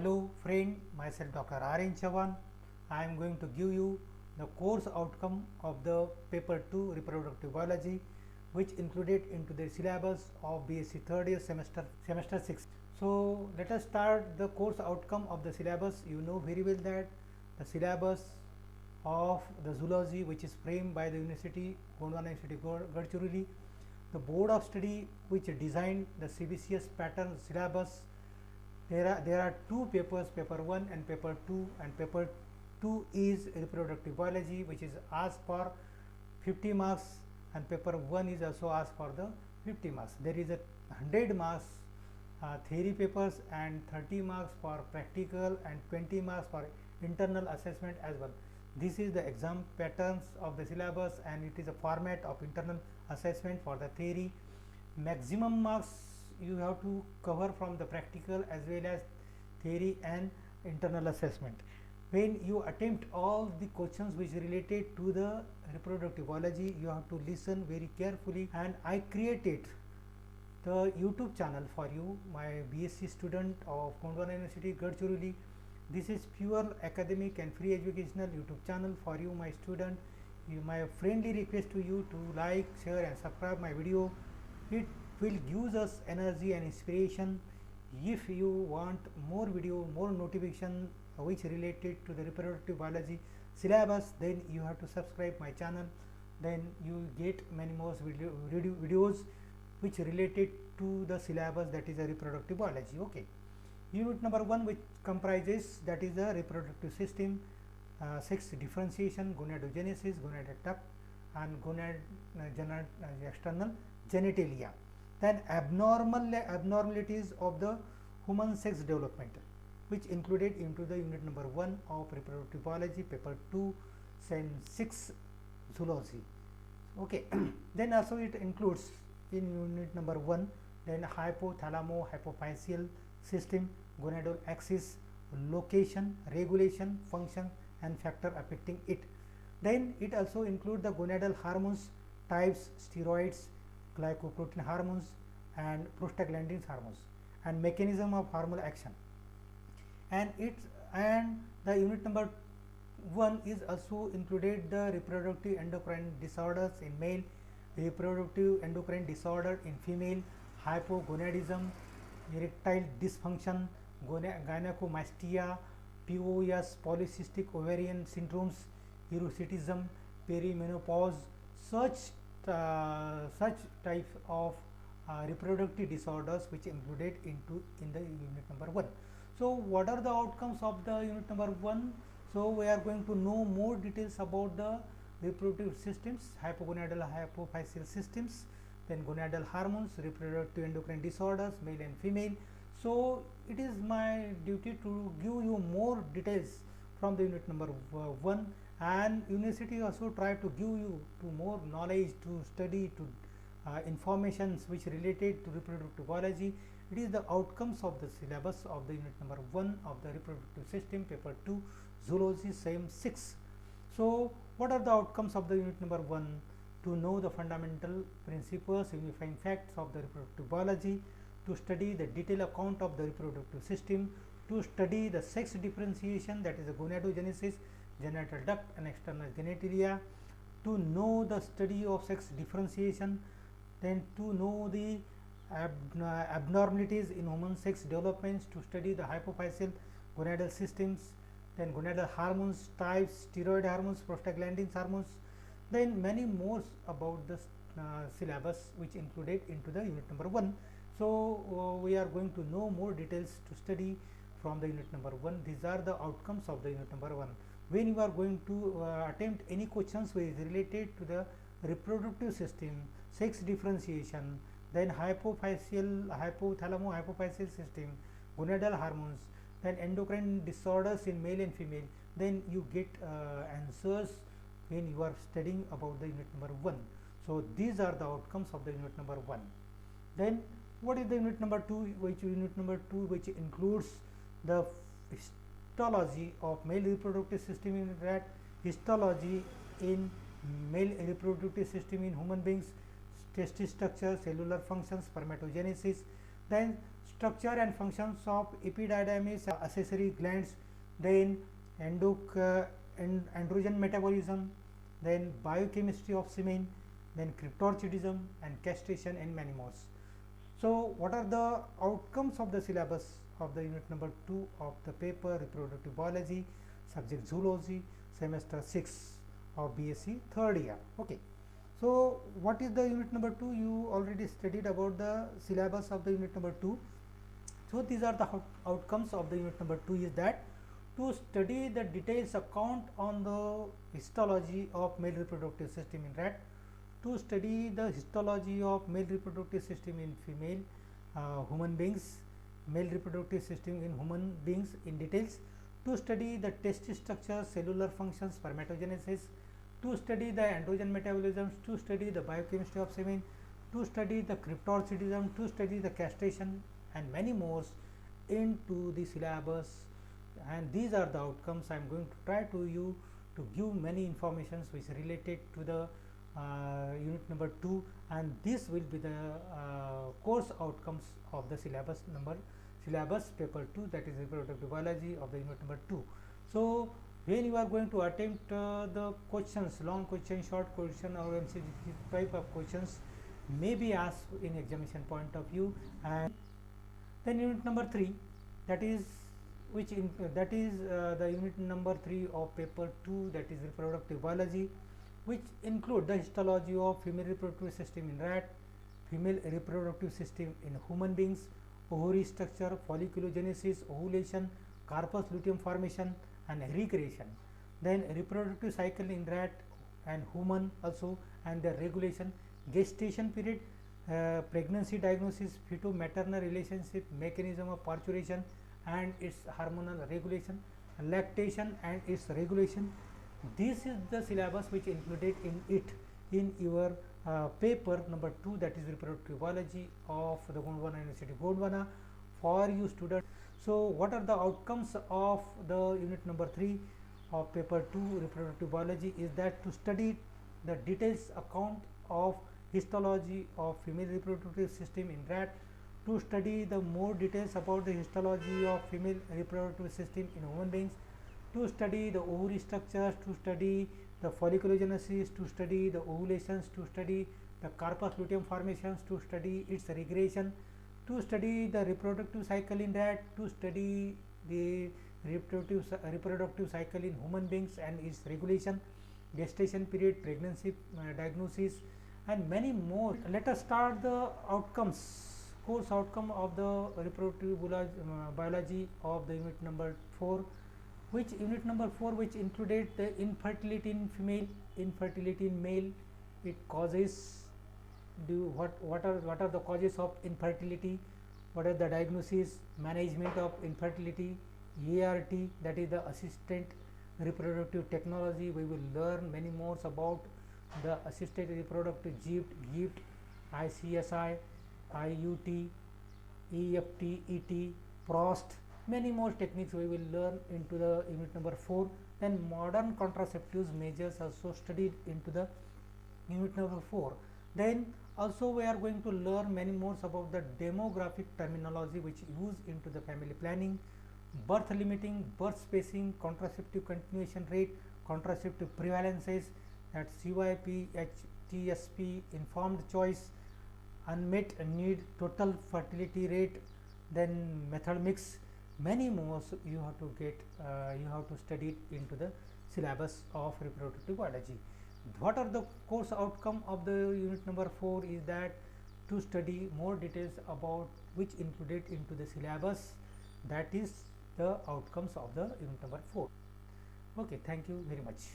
Hello friend, myself Dr. R.N. Chavan. I am going to give you the course outcome of the paper 2 reproductive biology, which included into the syllabus of BSc third year semester 6. So let us start the course outcome of the syllabus. You know very well that the syllabus of the zoology, which is framed by the University Gondwana University Gadchiroli, the board of study which designed the CBCS pattern syllabus. There are two papers, paper 1 and paper 2, and paper 2 is reproductive biology, which is asked for 50 marks, and paper 1 is also asked for the 50 marks. There is a 100 marks theory papers and 30 marks for practical and 20 marks for internal assessment as well. This is the exam patterns of the syllabus, and it is a format of internal assessment for the theory. Maximum marks you have to cover from the practical as well as theory and internal assessment. When you attempt all the questions which related to the reproductive biology, you have to listen very carefully, and I created the YouTube channel for you, my BSc student of Gondwana University Gadchiroli. This is pure academic and free educational YouTube channel for you, my student. My friendly request to you to like, share and subscribe my video. It will give us energy and inspiration. If you want more video, more notification which related to the reproductive biology syllabus, then you have to subscribe my channel. Then you get many more videos which related to the syllabus, that is a reproductive biology. Okay, unit number 1, which comprises, that is the reproductive system, sex differentiation, gonadogenesis, gonadal duct and external genitalia. Then abnormalities of the human sex development, which included into the unit number 1 of reproductive biology, paper 2, sem 6, zoology. Okay. Then also it includes in unit number 1 then hypothalamo-hypophyseal system, gonadal axis, location, regulation, function and factor affecting it. Then it also includes the gonadal hormones types, steroids, glycoprotein hormones and prostaglandin hormones, and mechanism of hormonal action. And the unit number 1 is also included the reproductive endocrine disorders in male, reproductive endocrine disorder in female, hypogonadism, erectile dysfunction, gynecomastia, POS, polycystic ovarian syndromes, hirsutism, perimenopause. Such type of reproductive disorders which included in the unit number 1. So what are the outcomes of the unit number 1? So we are going to know more details about the reproductive systems, hypogonadal, hypophyseal systems, then gonadal hormones, reproductive endocrine disorders, male and female. So it is my duty to give you more details from the unit number 1, and university also try to give you to more knowledge to study to informations which related to reproductive biology. It is the outcomes of the syllabus of the unit number 1 of the reproductive system, paper 2, zoology, sem 6. So what are the outcomes of the unit number 1? To know the fundamental principles, unifying facts of the reproductive biology, to study the detailed account of the reproductive system, to study the sex differentiation, that is the gonadogenesis, genital duct and external genitalia, to know the study of sex differentiation, then to know the abnormalities in human sex developments, to study the hypophyseal gonadal systems, then gonadal hormones types, steroid hormones, prostaglandin hormones, then many more about the syllabus which included into the unit number 1. So we are going to know more details to study from the unit number 1. These are the outcomes of the unit number 1. When you are going to attempt any questions which is related to the reproductive system, sex differentiation, then hypothalamo-hypophyseal system, gonadal hormones, then endocrine disorders in male and female, then you get answers when you are studying about the unit number 1. So these are the outcomes of the unit number 1. Then what is the unit number 2? Which includes the histology of male reproductive system in rat, histology in male reproductive system in human beings, testis structure, cellular functions, spermatogenesis, then structure and functions of epididymis, accessory glands, then androgen metabolism, then biochemistry of semen, then cryptorchidism and castration, and many more. So what are the outcomes of the syllabus of the unit number 2 of the paper reproductive biology, subject zoology, semester 6 of BSc third year? Okay. So what is the unit number 2? You already studied about the syllabus of the unit number 2. So these are the outcomes of the unit number 2 is that to study the details account on the histology of male reproductive system in rat, to study the histology of male reproductive system in female human beings, male reproductive system in human beings in details, to study the test structure, cellular functions, spermatogenesis, to study the androgen metabolism, to study the biochemistry of semen, to study the cryptorchidism, to study the castration, and many more into the syllabus. And these are the outcomes. I am going to try to you to give many informations which are related to the unit number 2, and this will be the course outcomes of the syllabus paper 2, that is reproductive biology of the unit number 2. So when you are going to attempt the questions, long question, short question, or MCQ type of questions may be asked in examination point of view. And then unit number 3, that is the unit number 3 of paper 2, that is reproductive biology, which include the histology of female reproductive system in rat, female reproductive system in human beings, ovary structure, folliculogenesis, ovulation, corpus luteum formation, and recreation. Then reproductive cycle in rat and human also, and the regulation, gestation period, pregnancy diagnosis, feto-maternal relationship, mechanism of parturition and its hormonal regulation, lactation and its regulation. This is the syllabus which included in your paper number 2, that is reproductive biology of the Gondwana University Gondwana for you students. So what are the outcomes of the unit number 3 of paper 2 reproductive biology is that to study the details account of histology of female reproductive system in rat, to study the more details about the histology of female reproductive system in human beings, to study the ovary structures, to study the folliculogenesis, to study the ovulations, to study the corpus luteum formations, to study its regression, to study the reproductive cycle in rat, to study the reproductive cycle in human beings and its regulation, gestation period, pregnancy diagnosis, and many more. Let us start the outcomes, course outcome of the reproductive biology of the unit number 4, which included the infertility in female, infertility in male. It causes, what are the causes of infertility, what are the diagnosis, management of infertility, ART, that is the assisted reproductive technology. We will learn many more about the assisted reproductive GIFT, ICSI, IUT, EFT, ET, PROST, many more techniques we will learn into the unit number 4. Then modern contraceptives measures also studied into the unit number 4. Then also we are going to learn many more about the demographic terminology which used into the family planning, birth limiting, birth spacing, contraceptive continuation rate, contraceptive prevalences, that CYP, HTSP, informed choice, unmet need, total fertility rate, then method mix, many more. So you have to get you have to study it into the syllabus of reproductive biology. What are the course outcome of the unit number 4 is that to study more details about which included into the syllabus, that is the outcomes of the unit number 4. Okay, thank you very much.